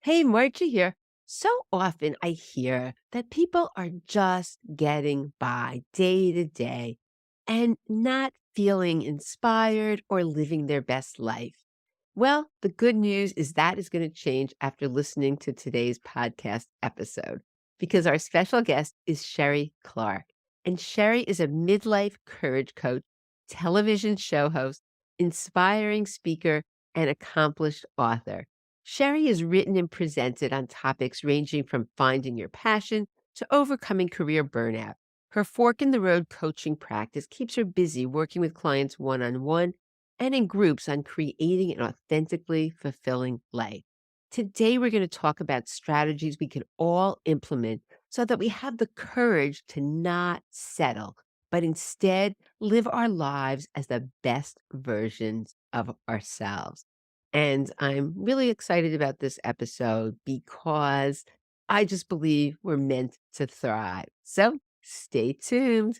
Hey, Margie here. So often I hear that people are just getting by day to day and not feeling inspired or living their best life. Well, the good news is that is going to change after listening to today's podcast episode because our special guest is Sheree Clark. And Sheree is a midlife courage coach, television show host, inspiring speaker, and accomplished author. Sherry is written and presented on topics ranging from finding your passion to overcoming career burnout. Her fork in the road coaching practice keeps her busy working with clients one on one and in groups on creating an authentically fulfilling life. Today, we're going to talk about strategies we can all implement so that we have the courage to not settle, but instead live our lives as the best versions of ourselves. And I'm really excited about this episode because I just believe we're meant to thrive. So stay tuned.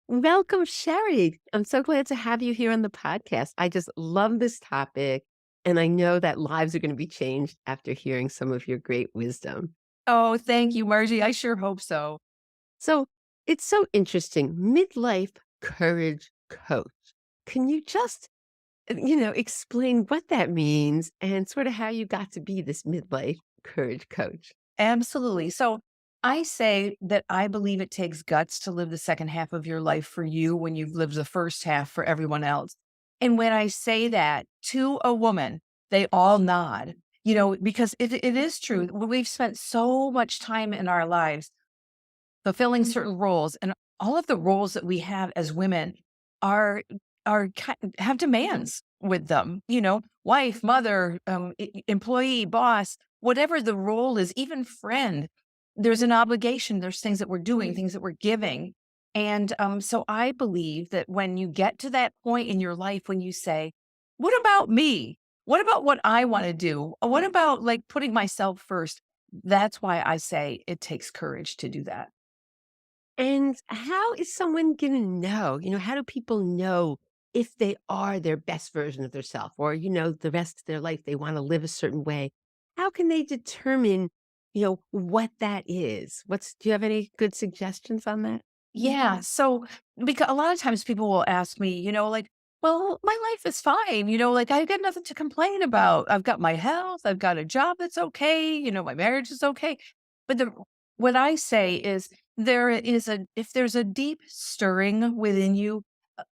Welcome, Sherry. I'm so glad to have you here on the podcast. I just love this topic. And I know that lives are going to be changed after hearing some of your great wisdom. Oh, thank you, Margie. I sure hope so. So it's so interesting. Midlife courage coach. Can you just explain what that means and sort of how you got to be this midlife courage coach. Absolutely. So I say that I believe it takes guts to live the second half of your life for you when you've lived the first half for everyone else. And when I say that to a woman, they all nod, because it is true. We've spent so much time in our lives fulfilling certain roles, and all of the roles that we have as women are have demands with them, wife, mother, employee, boss, whatever the role is, even friend. There's an obligation, there's things that we're doing, things that we're giving. And so I believe that when you get to that point in your life when you say, what about me? What about what I want to do? What about like putting myself first? That's why I say it takes courage to do that. And how is someone going to know? How do people know if they are their best version of themselves or, the rest of their life they want to live a certain way? How can they determine, what that is? Do you have any good suggestions on that? Yeah. So, because a lot of times people will ask me, like, well, my life is fine. Like I've got nothing to complain about. I've got my health. I've got a job that's okay. My marriage is okay. But what I say is if there's a deep stirring within you,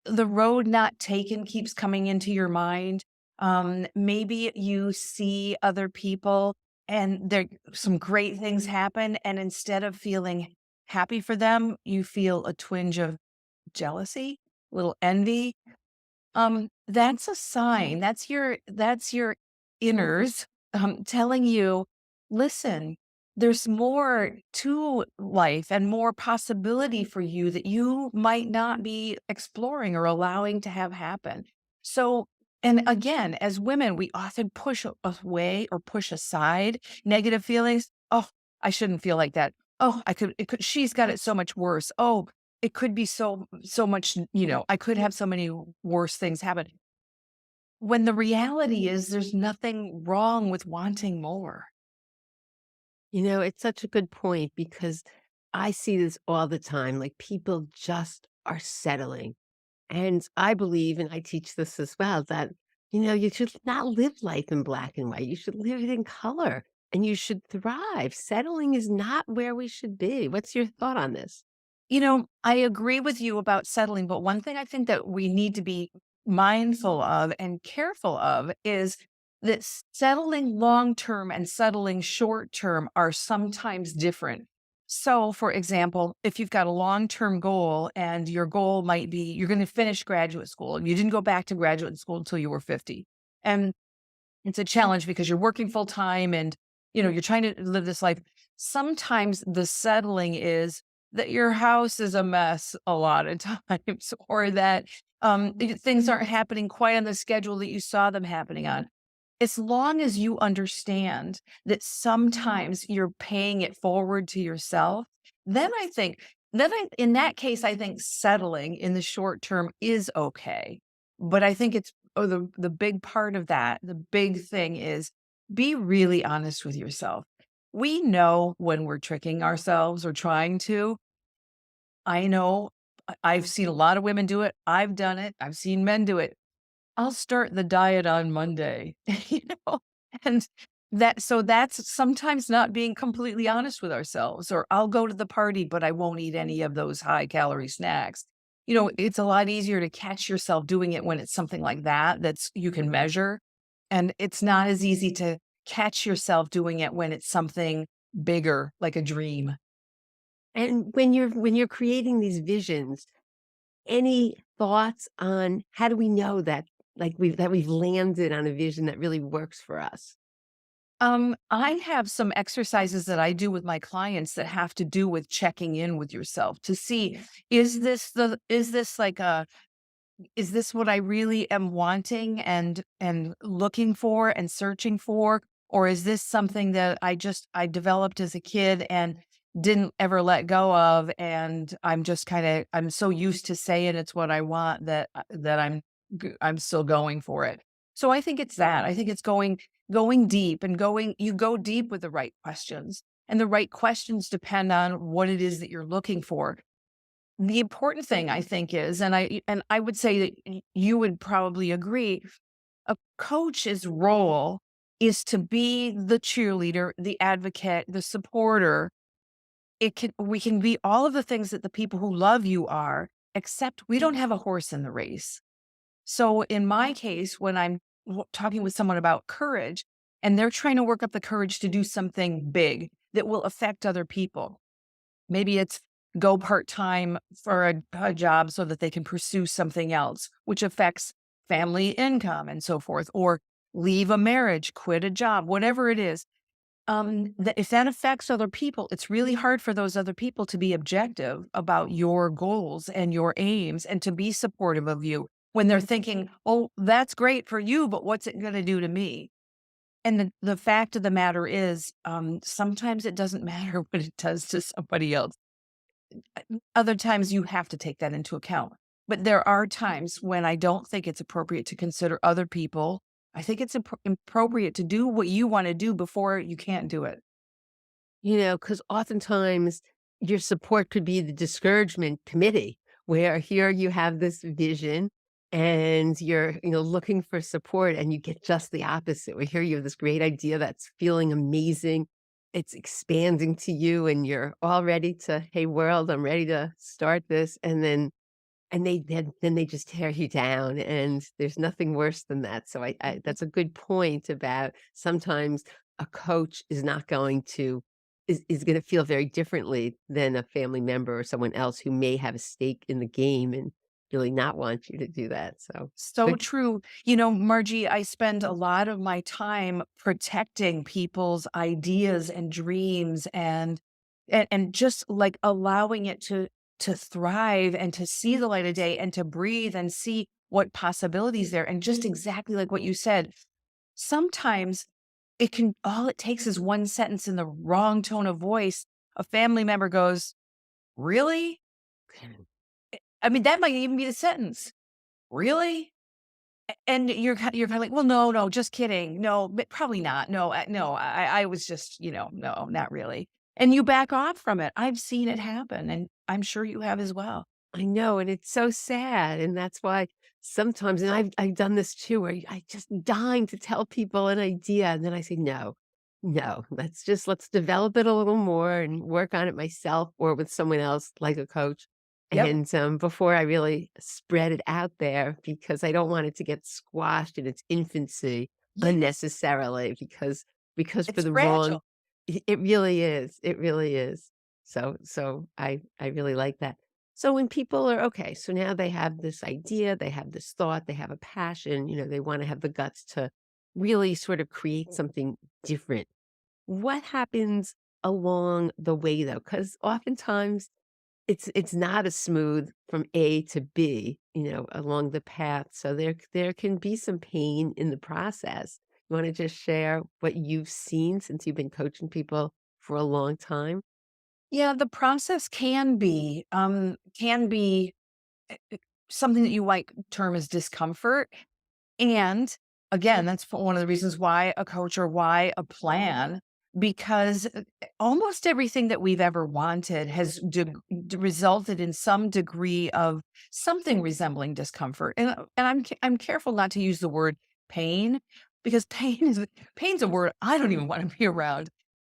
the road not taken keeps coming into your mind. Maybe you see other people and there some great things happen. And instead of feeling happy for them, you feel a twinge of jealousy, a little envy. That's a sign. That's your inners telling you, listen, there's more to life and more possibility for you that you might not be exploring or allowing to have happen. So, and again, as women, we often push away or push aside negative feelings. Oh, I shouldn't feel like that. Oh, she's got it so much worse. Oh, it could be so much, I could have so many worse things happen. When the reality is there's nothing wrong with wanting more. It's such a good point because I see this all the time. Like people just are settling. And I believe, and I teach this as well, that, you should not live life in black and white. You should live it in color and you should thrive. Settling is not where we should be. What's your thought on this? I agree with you about settling, but one thing I think that we need to be mindful of and careful of is that settling long term and settling short term are sometimes different. So, for example, if you've got a long term goal and your goal might be you're going to finish graduate school and you didn't go back to graduate school until you were 50. And it's a challenge because you're working full time and you're trying to live this life. Sometimes the settling is that your house is a mess a lot of times, or that things aren't happening quite on the schedule that you saw them happening on. As long as you understand that sometimes you're paying it forward to yourself, then I think in that case, I think settling in the short term is okay. But I think it's the big part of that, the big thing is Be really honest with yourself. We know when we're tricking ourselves or trying to. I know I've seen a lot of women do it. I've done it. I've seen men do it. I'll start the diet on Monday, you know? And that's sometimes not being completely honest with ourselves, or I'll go to the party, but I won't eat any of those high calorie snacks. It's a lot easier to catch yourself doing it when it's something like that that's you can measure. And it's not as easy to catch yourself doing it when it's something bigger, like a dream. And when you're creating these visions, any thoughts on how do we know that, like, we've landed on a vision that really works for us? I have some exercises that I do with my clients that have to do with checking in with yourself to see, is this like a is this what I really am wanting and looking for and searching for? Or is this something that I developed as a kid and didn't ever let go of, and I'm so used to saying it's what I want that I'm still going for it. So I think it's that. I think it's going deep and going you go deep with the right questions. And the right questions depend on what it is that you're looking for. The important thing I think is, and I would say that you would probably agree, a coach's role is to be the cheerleader, the advocate, the supporter. We can be all of the things that the people who love you are, except we don't have a horse in the race. So in my case, when I'm talking with someone about courage and they're trying to work up the courage to do something big that will affect other people, maybe it's go part-time for a job so that they can pursue something else, which affects family income and so forth, or leave a marriage, quit a job, whatever it is. That if that affects other people, it's really hard for those other people to be objective about your goals and your aims and to be supportive of you when they're thinking, oh, that's great for you, but what's it going to do to me? And the fact of the matter is, sometimes it doesn't matter what it does to somebody else. Other times you have to take that into account. But there are times when I don't think it's appropriate to consider other people. I think it's appropriate to do what you want to do before you can't do it. Because oftentimes your support could be the discouragement committee, where here you have this vision and you're, looking for support and you get just the opposite. Where here you have this great idea that's feeling amazing. It's expanding to you and you're all ready to, hey world, I'm ready to start this. And then they just tear you down, and there's nothing worse than that. So I that's a good point about sometimes a coach is not going to is gonna feel very differently than a family member or someone else who may have a stake in the game and really not want you to do that. So So good. true. Margie, I spend a lot of my time protecting people's ideas and dreams and just like allowing it to thrive and to see the light of day and to breathe and see what possibilities there. And just exactly like what you said, sometimes all it takes is one sentence in the wrong tone of voice. A family member goes, "Really?" I mean, that might even be the sentence. Really? And you're kinda like, "Well, no, no, just kidding. No, but probably not. No, I was just, no, not really." And you back off from it. I've seen it happen, and I'm sure you have as well. I know, and it's so sad, and that's why sometimes and I've done this too, where I just dying to tell people an idea, and then I say, "No, no, let's develop it a little more and work on it myself or with someone else like a coach." Yep. And, before I really spread it out there because I don't want it to get squashed in its infancy Yes. unnecessarily because for It's the wrong fragile. it really is, it really is. So I really like that. So when people are okay, so now they have this idea, they have this thought, they have a passion, they want to have the guts to really sort of create something different. What happens along the way though? Because oftentimes it's not as smooth from A to B, along the path. So there can be some pain in the process. You want to just share what you've seen since you've been coaching people for a long time? Yeah, the process can be something that you might term as discomfort, and again, that's one of the reasons why a coach or why a plan, because almost everything that we've ever wanted has resulted in some degree of something resembling discomfort. And I'm careful not to use the word pain, because pain's a word I don't even want to be around.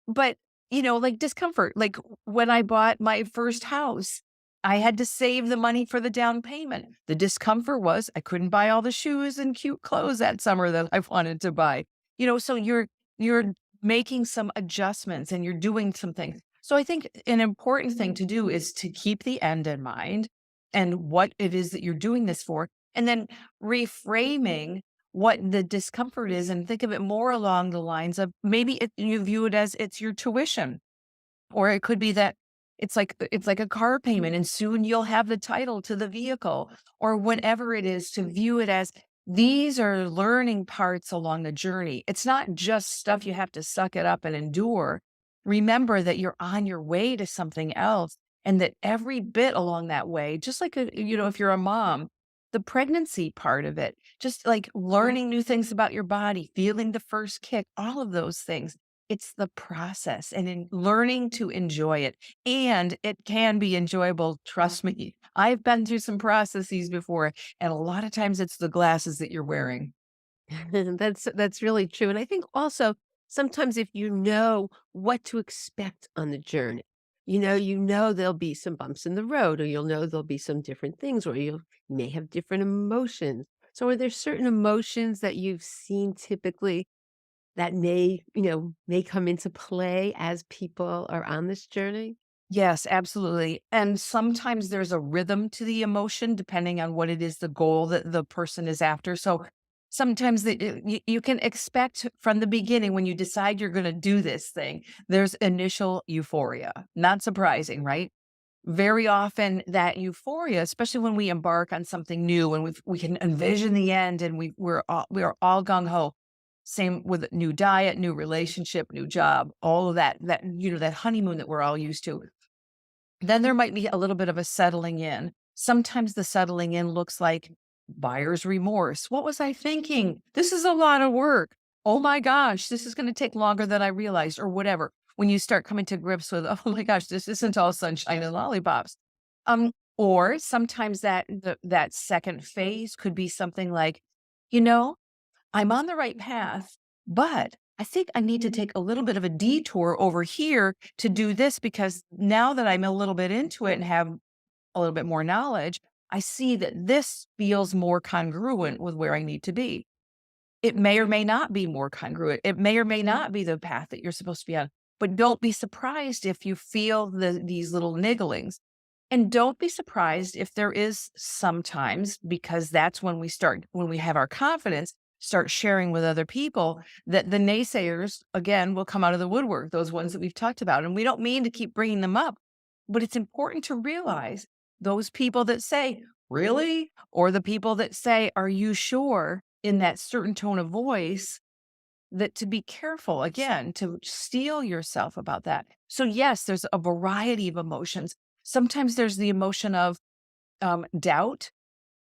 But, like discomfort, like when I bought my first house, I had to save the money for the down payment. The discomfort was I couldn't buy all the shoes and cute clothes that summer that I wanted to buy. So you're making some adjustments and you're doing some things. So I think an important thing to do is to keep the end in mind and what it is that you're doing this for, and then reframing what the discomfort is, and think of it more along the lines of maybe you view it as it's your tuition, or it could be that it's like a car payment and soon you'll have the title to the vehicle, or whatever it is, to view it as these are learning parts along the journey. It's not just stuff you have to suck it up and endure. Remember that you're on your way to something else, and that every bit along that way, just like if you're a mom, the pregnancy part of it, just like learning new things about your body, feeling the first kick, all of those things. It's the process and in learning to enjoy it. And it can be enjoyable. Trust me. I've been through some processes before, and a lot of times it's the glasses that you're wearing. That's really true, and I think also sometimes if you know what to expect on the journey, you know there'll be some bumps in the road, or you'll know there'll be some different things, or you may have different emotions. So are there certain emotions that you've seen typically that may come into play as people are on this journey? Yes, absolutely. And sometimes there's a rhythm to the emotion depending on what it is the goal that the person is after. So sometimes you can expect from the beginning when you decide you're going to do this thing, there's initial euphoria. Not surprising, right? Very often that euphoria, especially when we embark on something new and we can envision the end, and we are all gung ho. Same with new diet, new relationship, new job, all of that honeymoon that we're all used to. Then there might be a little bit of a settling in. Sometimes the settling in looks like buyer's remorse. What was I thinking? This is a lot of work. Oh my gosh, this is going to take longer than I realized, or whatever. When you start coming to grips with, oh my gosh, this isn't all sunshine and lollipops. Or sometimes that second phase could be something like, you know, I'm on the right path, but I think I need to take a little bit of a detour over here to do this, because now that I'm a little bit into it and have a little bit more knowledge, I see that this feels more congruent with where I need to be. It may or may not be more congruent. It may or may not be the path that you're supposed to be on. But don't be surprised if you feel these little nigglings. And don't be surprised if there is sometimes, because that's when we have our confidence, start sharing with other people, that the naysayers, again, will come out of the woodwork, those ones that we've talked about. And we don't mean to keep bringing them up, but it's important to realize those people that say, really? Or the people that say, are you sure? In that certain tone of voice, that to be careful, again, to steel yourself about that. So, yes, there's a variety of emotions. Sometimes there's the emotion of doubt.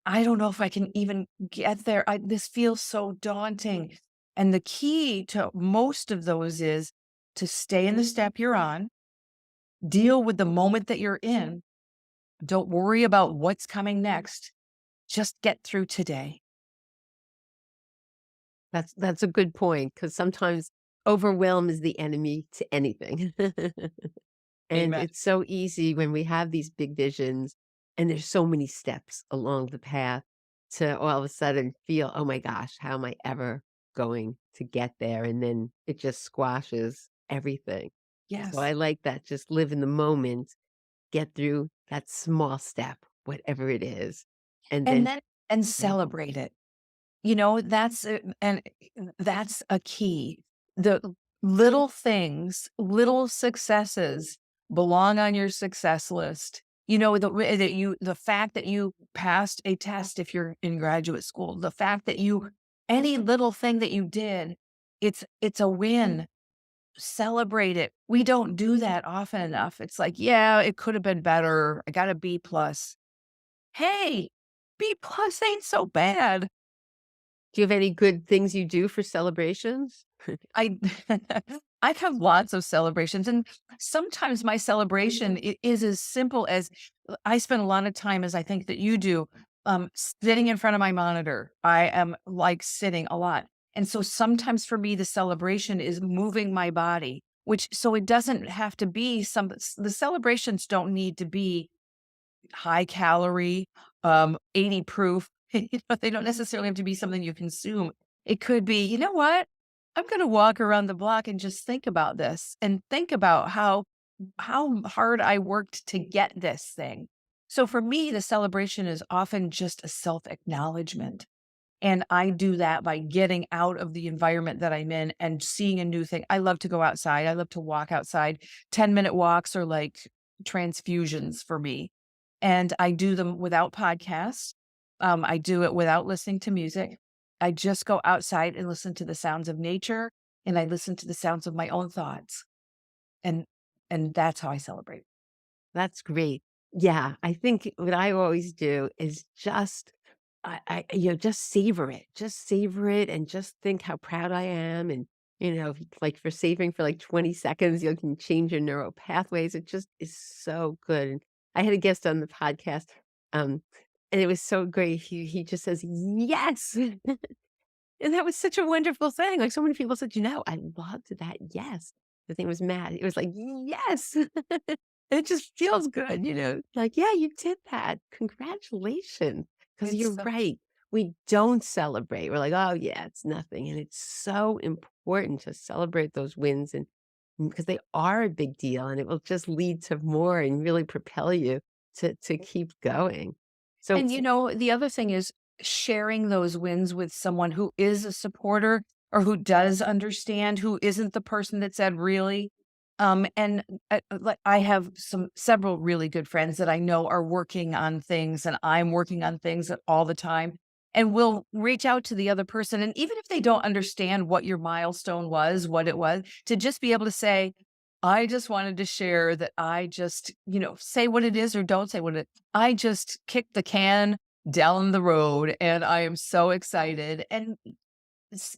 I don't know if I can even get there. This feels so daunting. And the key to most of those is to stay in the step you're on, deal with the moment that you're in. Don't worry about what's coming next. Just get through today. That's a good point, because sometimes overwhelm is the enemy to anything. And Amen. it's so easy when we have these big visions and there's so many steps along the path to all of a sudden feel, "Oh my gosh, how am I ever going to get there?" And then it just squashes everything. So Yes. I like that, just live in the moment, get through that small step, whatever it is, and And then then and Mhm. celebrate it. That's a key. The little things, little successes belong on your success list. The fact that you passed a test if you're in graduate school, the fact that you any little thing that you did, it's a win. Celebrate it. We don't do that often enough. It's like, yeah, it could have been better. I got a B plus. Hey, B plus ain't so bad. Do you have any good things you do for celebrations? I I have lots of celebrations, and sometimes my celebration is as simple as I spend a lot of time, as I think that you do, sitting in front of my monitor. I am like sitting a lot. And so sometimes for me, the celebration is moving my body, which so it doesn't have to be the celebrations don't need to be high calorie, 80 proof. They don't necessarily have to be something you consume. It could be, you know what? I'm going to walk around the block and just think about this and think about how hard I worked to get this thing. So for me, the celebration is often just a self acknowledgement. And I do that by getting out of the environment that I'm in and seeing a new thing. I love to go outside. I love to walk outside. 10-minute walks are like transfusions for me. And I do them without podcasts. I do it without listening to music. I just go outside and listen to the sounds of nature and I listen to the sounds of my own thoughts. And and that's how I celebrate. That's great. Yeah, I think what I always do is just just savor it and just think how proud I am and, like for saving for like 20 seconds, you can change your neural pathways. It just is so good. And I had a guest on the podcast, um, and it was so great. He just says, "Yes." And that was such a wonderful thing. Like so many people said, I loved that. Yes. The thing was mad. It was like, yes. It just feels good, like, yeah, you did that. Congratulations. Because It's you're so right. We don't celebrate. We're like, oh, yeah, it's nothing. And it's so important to celebrate those wins and because they are a big deal and it will just lead to more and really propel you to keep going. So, And, the other thing is sharing those wins with someone who is a supporter or who does understand, who isn't the person that said, "Really?" Like, I have several really good friends that I know are working on things, and I'm working on things all the time, and we'll reach out to the other person, and even if they don't understand what your milestone was, what it was, to just be able to say, "I just wanted to share that I just," say what it is or don't say what it I just kicked the can down the road and I am so excited. And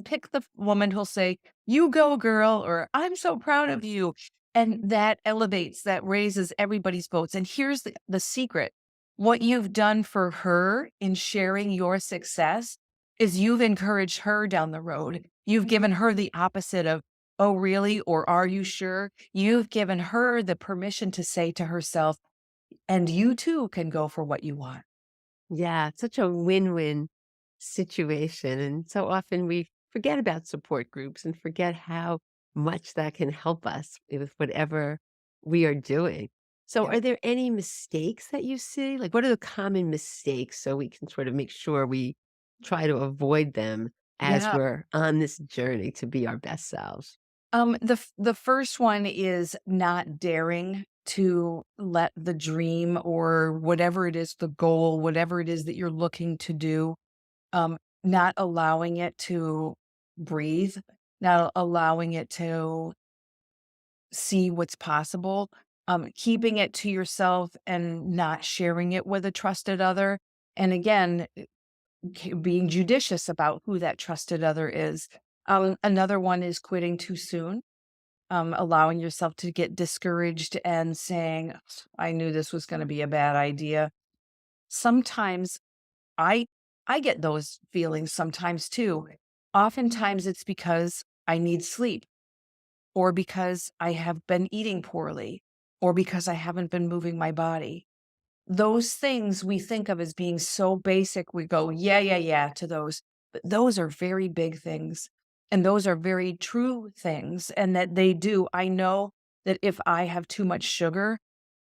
pick the woman who'll say, "You go, girl," or "I'm so proud of you." And that elevates, that raises everybody's votes. And here's the secret. What you've done for her in sharing your success is you've encouraged her down the road. You've given her the opposite of, "Oh, really?" or "Are you sure?" You've given her the permission to say to herself, "And you too can go for what you want." yeah, it's such a win-win situation, and so often we forget about support groups and forget how much that can help us with whatever we are doing. So Yep. are there any mistakes that you see? Like, what are the common mistakes so we can sort of make sure we try to avoid them as Yeah. we're on this journey to be our best selves? The first one is not daring to let the dream or whatever it is, the goal, whatever it is that you're looking to do, not allowing it to breathe, not allowing it to see what's possible, keeping it to yourself and not sharing it with a trusted other. And again, being judicious about who that trusted other is. Another one is quitting too soon, allowing yourself to get discouraged and saying, "I knew this was going to be a bad idea." Sometimes I I get those feelings sometimes too. Oftentimes it's because I need sleep or because I have been eating poorly or because I haven't been moving my body. Those things we think of as being so basic, we go, "Yeah, yeah, yeah," to those. But those are very big things, and those are very true things, and that they do. I know that if I have too much sugar,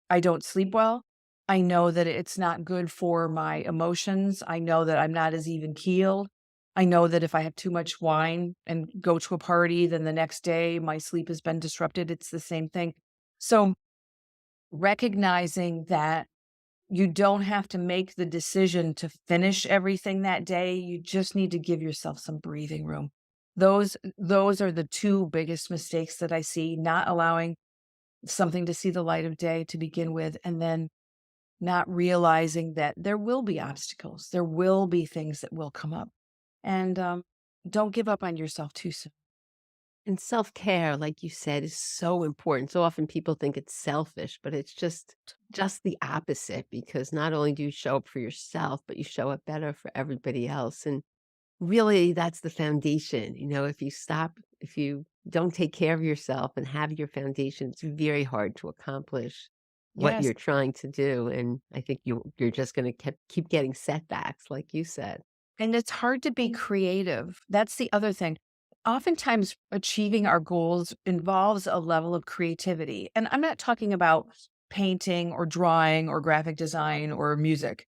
I don't sleep well. I know that it's not good for my emotions. I know that I'm not as even keeled. I know that if I have too much wine and go to a party, then the next day my sleep has been disrupted. It's the same thing. So, recognizing that you don't have to make the decision to finish everything that day. You just need to give yourself some breathing room. Those are the two biggest mistakes that I see, not allowing something to see the light of day to begin with, and then not realizing that there will be obstacles. There will be things that will come up. and don't give up on yourself too soon. And self-care, like you said, is so important. So often people think it's selfish, but it's just the opposite because not only do you show up for yourself, but you show up better for everybody else. And really that's the foundation. If you don't take care of yourself and have your foundation, it's very hard to accomplish what Yes. you're trying to do. And I think you're just going to keep getting setbacks, like you said. And it's hard to be creative. That's the other thing. Oftentimes, achieving our goals involves a level of creativity. And I'm not talking about painting or drawing or graphic design or music.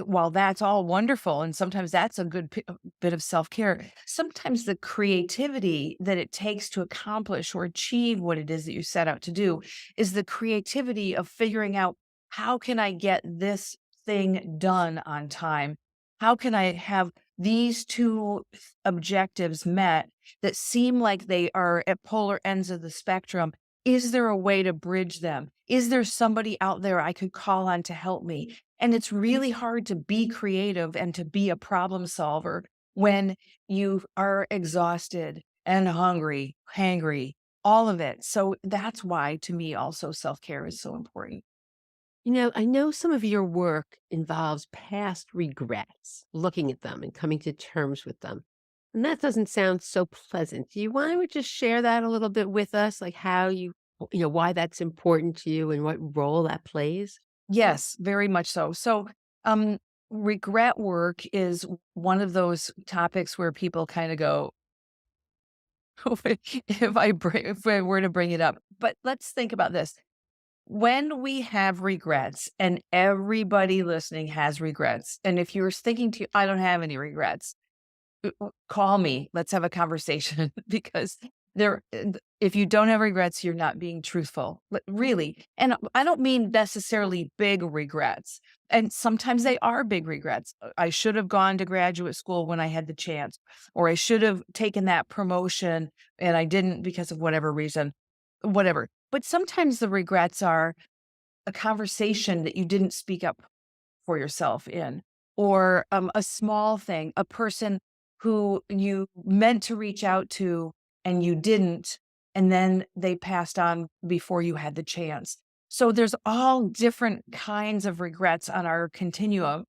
While that's all wonderful, and sometimes that's a good bit of self care, sometimes the creativity that it takes to accomplish or achieve what it is that you set out to do is the creativity of figuring out how can I get this thing done on time? How can I have these two objectives met that seem like they are at polar ends of the spectrum? Is there a way to bridge them? Is there somebody out there I could call on to help me? And it's really hard to be creative and to be a problem solver when you are exhausted and hungry, hangry, all of it. So that's why, to me, also self care is so important. I know some of your work involves past regrets, looking at them and coming to terms with them. And that doesn't sound so pleasant. Do you want to just share that a little bit with us? Like how why that's important to you and what role that plays? Yes, very much so. So, um, regret work is one of those topics where people kind of go, if I were to bring it up. But let's think about this. When we have regrets, and everybody listening has regrets, and if you're thinking to, I don't have any regrets, call me. Let's have a conversation because if you don't have regrets, you're not being truthful. Really. And I don't mean necessarily big regrets. And sometimes they are big regrets. I should have gone to graduate school when I had the chance, or I should have taken that promotion and I didn't because of whatever reason, whatever. But sometimes the regrets are a conversation that you didn't speak up for yourself in, or a small thing, a person who you meant to reach out to and you didn't, and then they passed on before you had the chance. So there's all different kinds of regrets on our continuum.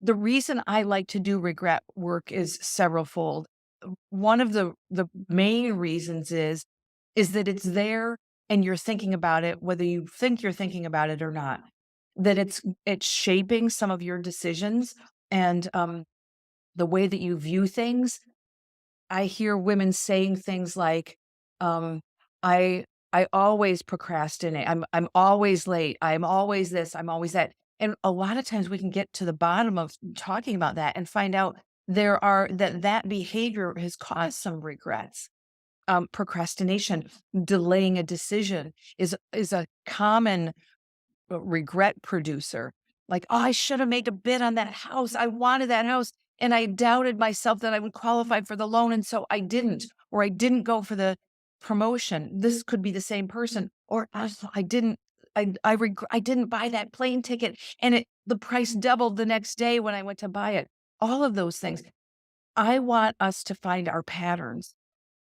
The reason I like to do regret work is several fold. One of the main reasons is that it's there and you're thinking about it, whether you think you're thinking about it or not. That it's shaping some of your decisions and the way that you view things. I hear women saying things like, um, "I I always procrastinate. I'm always late. I'm always this. I'm always that." And a lot of times we can get to the bottom of talking about that and find out that behavior has caused some regrets. Procrastination, delaying a decision is a common regret producer. Like, "Oh, I should have made a bid on that house. I wanted that house, and I doubted myself that I would qualify for the loan, and so I didn't, or I didn't go for the promotion." This could be the same person, or I didn't I didn't buy that plane ticket, and the price doubled the next day when I went to buy it. All of those things. I want us to find our patterns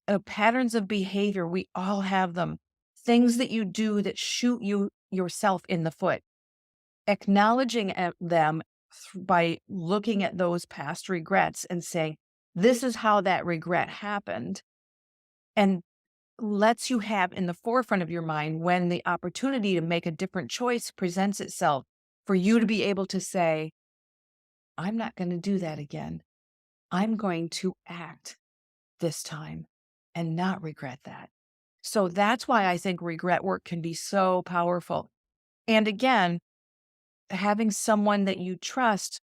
of behavior. We all have them. Things that you do that shoot you yourself in the foot. Acknowledging them by looking at those past regrets and saying, "This is how that regret happened," and lets you have in the forefront of your mind when the opportunity to make a different choice presents itself for you to be able to say, "I'm not going to do that again. I'm going to act this time and not regret that." So that's why I think regret work can be so powerful. And again, having someone that you trust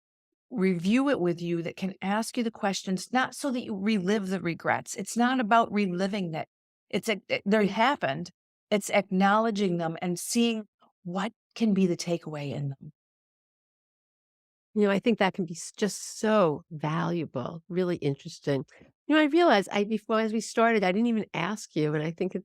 review it with you that can ask you the questions, not so that you relive the regrets. It's not about reliving it. They happened. It's acknowledging them and seeing what can be the takeaway in them. I think that can be just so valuable, really interesting. I realized before as we started, I didn't even ask you, and I think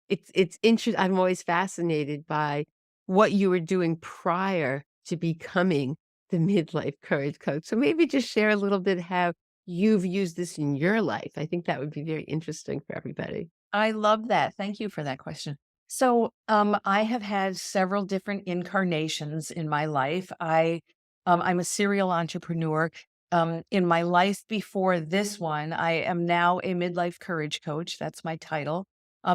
it's interesting. I'm always fascinated by what you were doing prior to becoming the midlife courage coach. So maybe just share a little bit how you've used this in your life. I think that would be very interesting for everybody. I love that. Thank you for that question. So, I have had several different incarnations in my life. I'm a serial entrepreneur. In my life before this one, I am now a midlife courage coach. That's my title.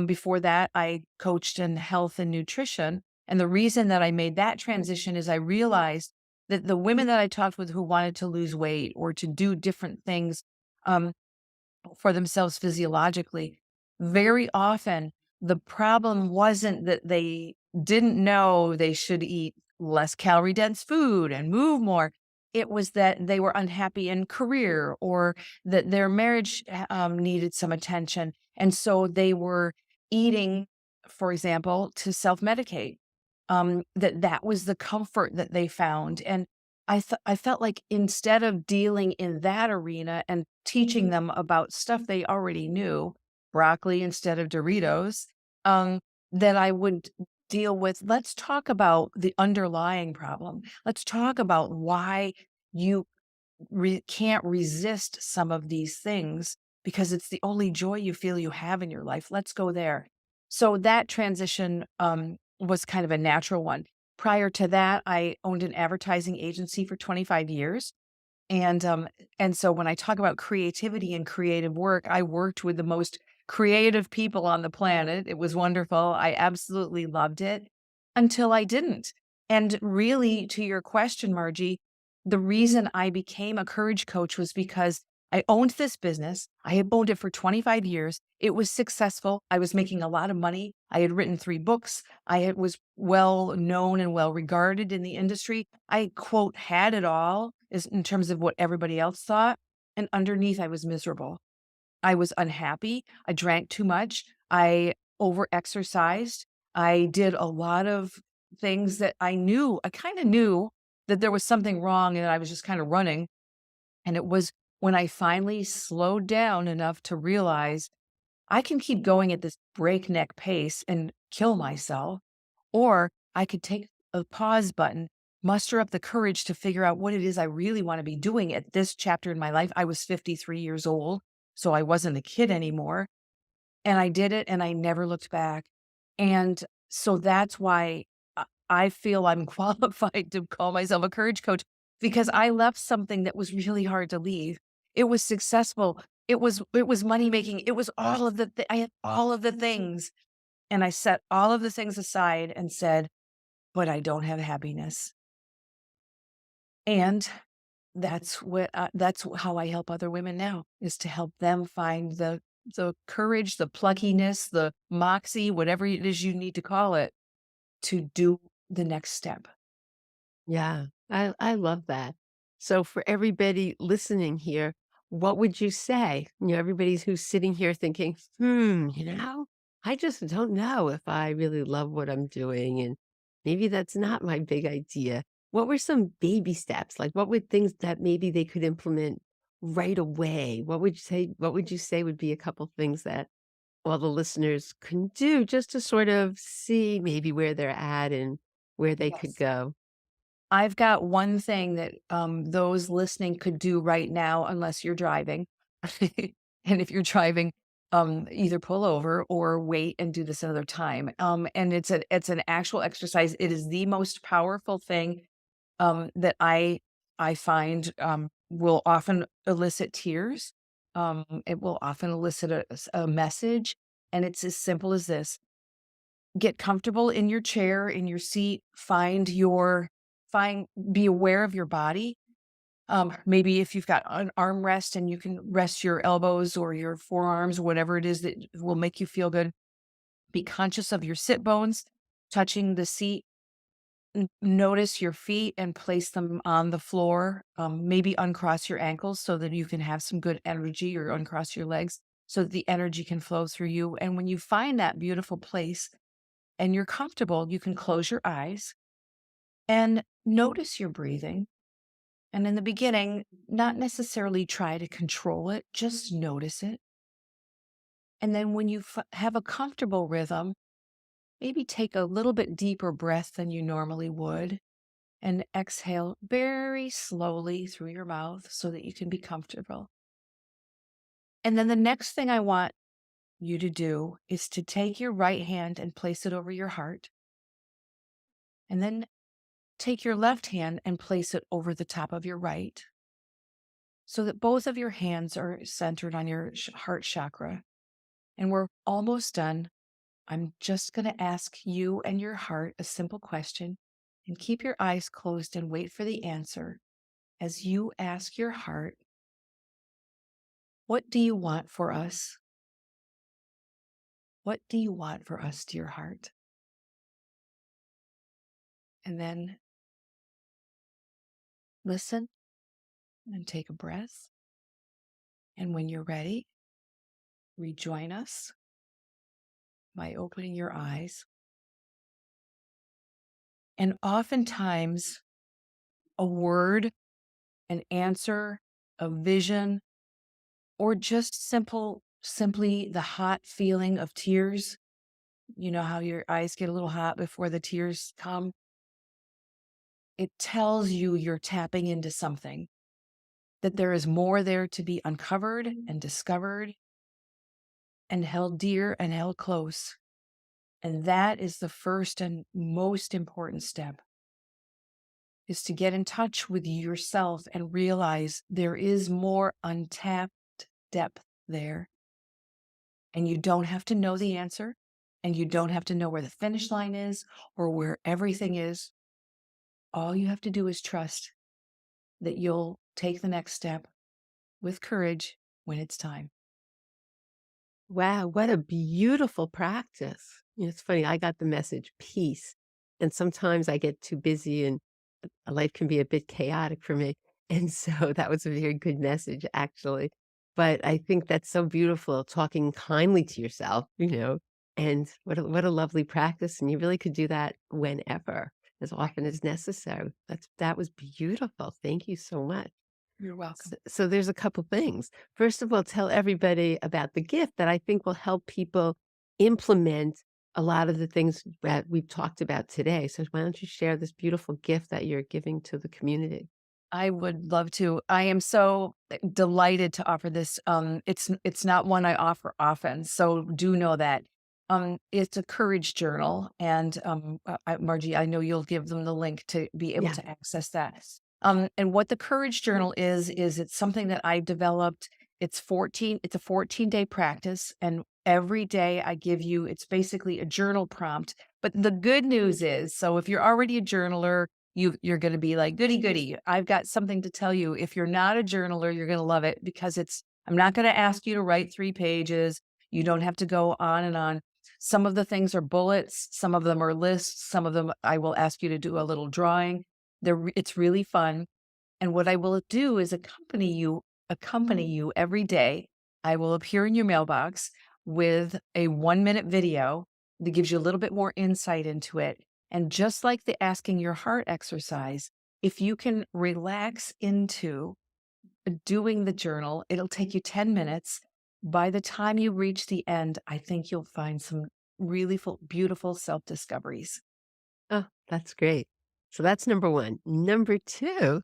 Before that, I coached in health and nutrition. And the reason that I made that transition is I realized that the women that I talked with who wanted to lose weight or to do different things, um, for themselves physiologically, very often the problem wasn't that they didn't know they should eat less calorie dense food and move more. It was that they were unhappy in career or that their marriage needed some attention. And so they were eating, for example, to self medicate. That was the comfort that they found. And I felt like instead of dealing in that arena and teaching them about stuff they already knew, broccoli instead of Doritos, that I would deal with, let's talk about the underlying problem. Let's talk about why you can't resist some of these things because it's the only joy you feel you have in your life. Let's go there. So that transition was kind of a natural one. Prior to that, I owned an advertising agency for 25 years. And so when I talk about creativity and creative work, I worked with the most creative people on the planet. It was wonderful. I absolutely loved it until I didn't. And really, to your question, Margie, the reason I became a courage coach was because I owned this business. I had owned it for 25 years. It was successful. I was making a lot of money. I had written 3 books. Was well known and well regarded in the industry. I quote had it all is in terms of what everybody else thought. And underneath, I was miserable. I was unhappy. I drank too much. I overexercised. I did a lot of things that I kind of knew that there was something wrong and I was just kind of running. And it was when I finally slowed down enough to realize I can keep going at this breakneck pace and kill myself, or I could take a pause button, muster up the courage to figure out what it is I really want to be doing at this chapter in my life. I was 53 years old, so I wasn't a kid anymore. And I did it and I never looked back. And so that's why I feel I'm qualified to call myself a courage coach because I left something that was really hard to leave. It was successful. It was money making. It was all of I had all of the things and I set all of the things aside and said, but I don't have happiness. And that's how I help other women now is to help them find the courage, the pluckiness, the moxie, whatever it is you need to call it, to do the next step. Yeah, I love that. So for everybody listening here, what would you say? Everybody's who's sitting here thinking, I just don't know if I really love what I'm doing, and maybe that's not my big idea. What were some baby steps? Like, what would things that maybe they could implement right away? What would you say would be a couple things that all the listeners can do just to sort of see maybe where they're at and where they could Yes. go? I've got one thing that, those listening could do right now, unless you're driving. And if you're driving, either pull over or wait and do this another time. And it's an actual exercise. It is the most powerful thing, that I find, will often elicit tears. It will often elicit a message, and it's as simple as this: get comfortable in your chair, in your seat, be aware of your body. Maybe if you've got an armrest and you can rest your elbows or your forearms, whatever it is that will make you feel good. Be conscious of your sit bones touching the seat. Notice your feet and place them on the floor. Maybe uncross your ankles so that you can have some good energy, or uncross your legs so that the energy can flow through you. And when you find that beautiful place and you're comfortable, you can close your eyes and notice your breathing. And in the beginning, not necessarily try to control it, just notice it. And then when you have a comfortable rhythm, maybe take a little bit deeper breath than you normally would and exhale very slowly through your mouth so that you can be comfortable. And then the next thing I want you to do is to take your right hand and place it over your heart. And then take your left hand and place it over the top of your right so that both of your hands are centered on your heart chakra. And we're almost done. I'm just going to ask you and your heart a simple question and keep your eyes closed and wait for the answer as you ask your heart, what do you want for us? What do you want for us, dear heart? And then listen and take a breath. And when you're ready, rejoin us by opening your eyes. And oftentimes, a word, an answer, a vision, or just simply the hot feeling of tears. You know how your eyes get a little hot before the tears come? It tells you you're tapping into something, that there is more there to be uncovered and discovered and held dear and held close. And that is the first and most important step, is to get in touch with yourself and realize there is more untapped depth there. And you don't have to know the answer, and you don't have to know where the finish line is or where everything is. All you have to do is trust that you'll take the next step with courage when it's time. Wow, what a beautiful practice. It's funny, I got the message peace, and sometimes I get too busy and life can be a bit chaotic for me. And so that was a very good message, actually. But I think that's so beautiful, talking kindly to yourself, and what a lovely practice. And you really could do that whenever, as often as necessary. That was beautiful. Thank you so much. You're welcome. So there's a couple things. First of all, tell everybody about the gift that I think will help people implement a lot of the things that we've talked about today. So why don't you share this beautiful gift that you're giving to the community? I would love to. I am so delighted to offer this. It's not one I offer often, so do know that. It's a courage journal, and Margie, I know you'll give them the link to be able Yeah. to access that. And what the courage journal is it's something that I developed. It's a 14-day practice, and every day I give you. It's basically a journal prompt. But the good news is, so if you're already a journaler, you're gonna be like, "Goody, goody. I've got something to tell you." If you're not a journaler, you're gonna love it because I'm not gonna ask you to write 3 pages. You don't have to go on and on. Some of the things are bullets, some of them are lists, some of them I will ask you to do a little drawing. It's really fun. And what I will do is accompany you every day. I will appear in your mailbox with a 1-minute video that gives you a little bit more insight into it. And just like the asking your heart exercise, if you can relax into doing the journal, it'll take you 10 minutes. By the time you reach the end, I think you'll find some really beautiful self discoveries. Oh, that's great. So that's number one. Number two,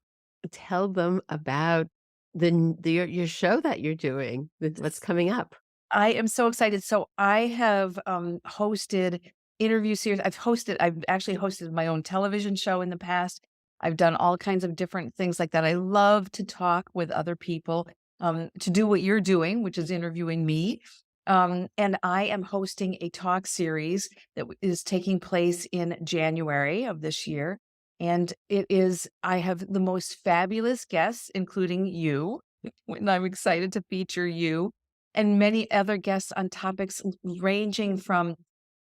tell them about your show that you're doing, what's coming up. I am so excited. So I have hosted interview series. I've actually hosted my own television show in the past. I've done all kinds of different things like that. I love to talk with other people, to do what you're doing, which is interviewing me. And I am hosting a talk series that is taking place in January of this year. And I have the most fabulous guests, including you. And I'm excited to feature you and many other guests on topics ranging from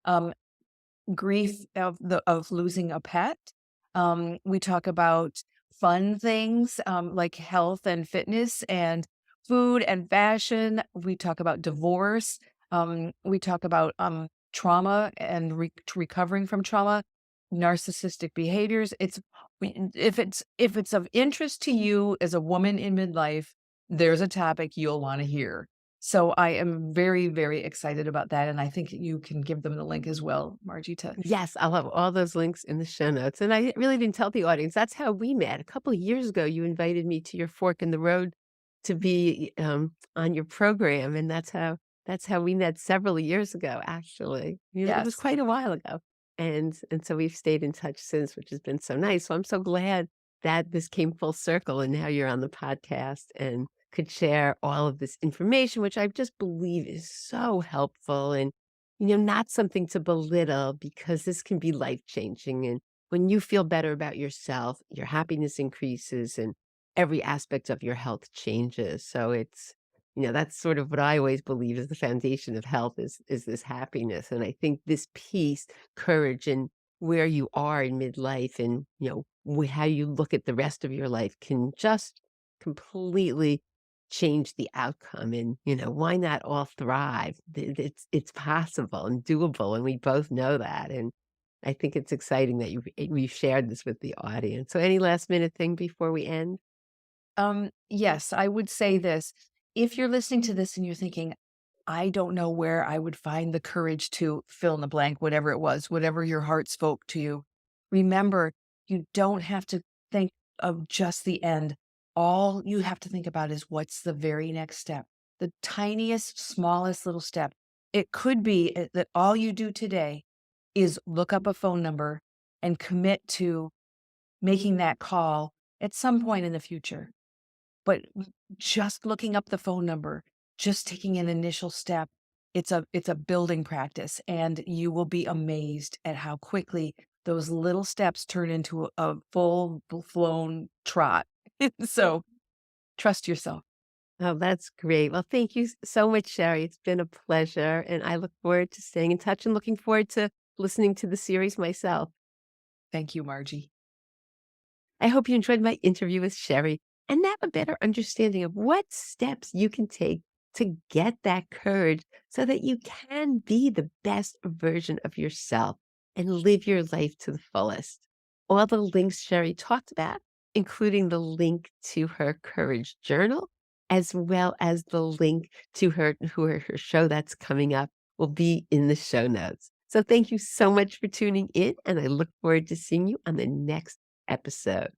um, grief of losing a pet. We talk about fun things like health and fitness and food and fashion. We talk about divorce. We talk about trauma and recovering from trauma, narcissistic behaviors. If it's of interest to you as a woman in midlife, there's a topic you'll want to hear. So I am very, very excited about that, and I think you can give them the link as well, Margie, to Yes, I'll have all those links in the show notes. And I really didn't tell the audience, that's how we met. A couple of years ago, you invited me to your fork in the road to be, on your program, and that's how we met several years ago, actually. It was Yes. quite a while ago, and so we've stayed in touch since, which has been so nice. So I'm so glad that this came full circle, and now you're on the podcast and could share all of this information, which I just believe is so helpful and, not something to belittle because this can be life-changing, and when you feel better about yourself, your happiness increases and every aspect of your health changes. So that's sort of what I always believe is the foundation of health is this happiness. And I think this peace, courage, and where you are in midlife and, how you look at the rest of your life can just completely change the outcome. And, why not all thrive? It's possible and doable. And we both know that. And I think it's exciting that we've shared this with the audience. So any last minute thing before we end? Yes, I would say this. If you're listening to this and you're thinking, I don't know where I would find the courage to fill in the blank, whatever it was, whatever your heart spoke to you, remember, you don't have to think of just the end. All you have to think about is what's the very next step, the tiniest, smallest little step. It could be that all you do today is look up a phone number and commit to making that call at some point in the future. But just looking up the phone number, just taking an initial step, it's a building practice, and you will be amazed at how quickly those little steps turn into a full-blown trot. So, trust yourself. Oh, that's great. Well, thank you so much, Sherry. It's been a pleasure, and I look forward to staying in touch and looking forward to listening to the series myself. Thank you, Margie. I hope you enjoyed my interview with Sherry and have a better understanding of what steps you can take to get that courage so that you can be the best version of yourself and live your life to the fullest. All the links Sherry talked about, including the link to her courage journal, as well as the link to her show that's coming up, will be in the show notes. So thank you so much for tuning in, and I look forward to seeing you on the next episode.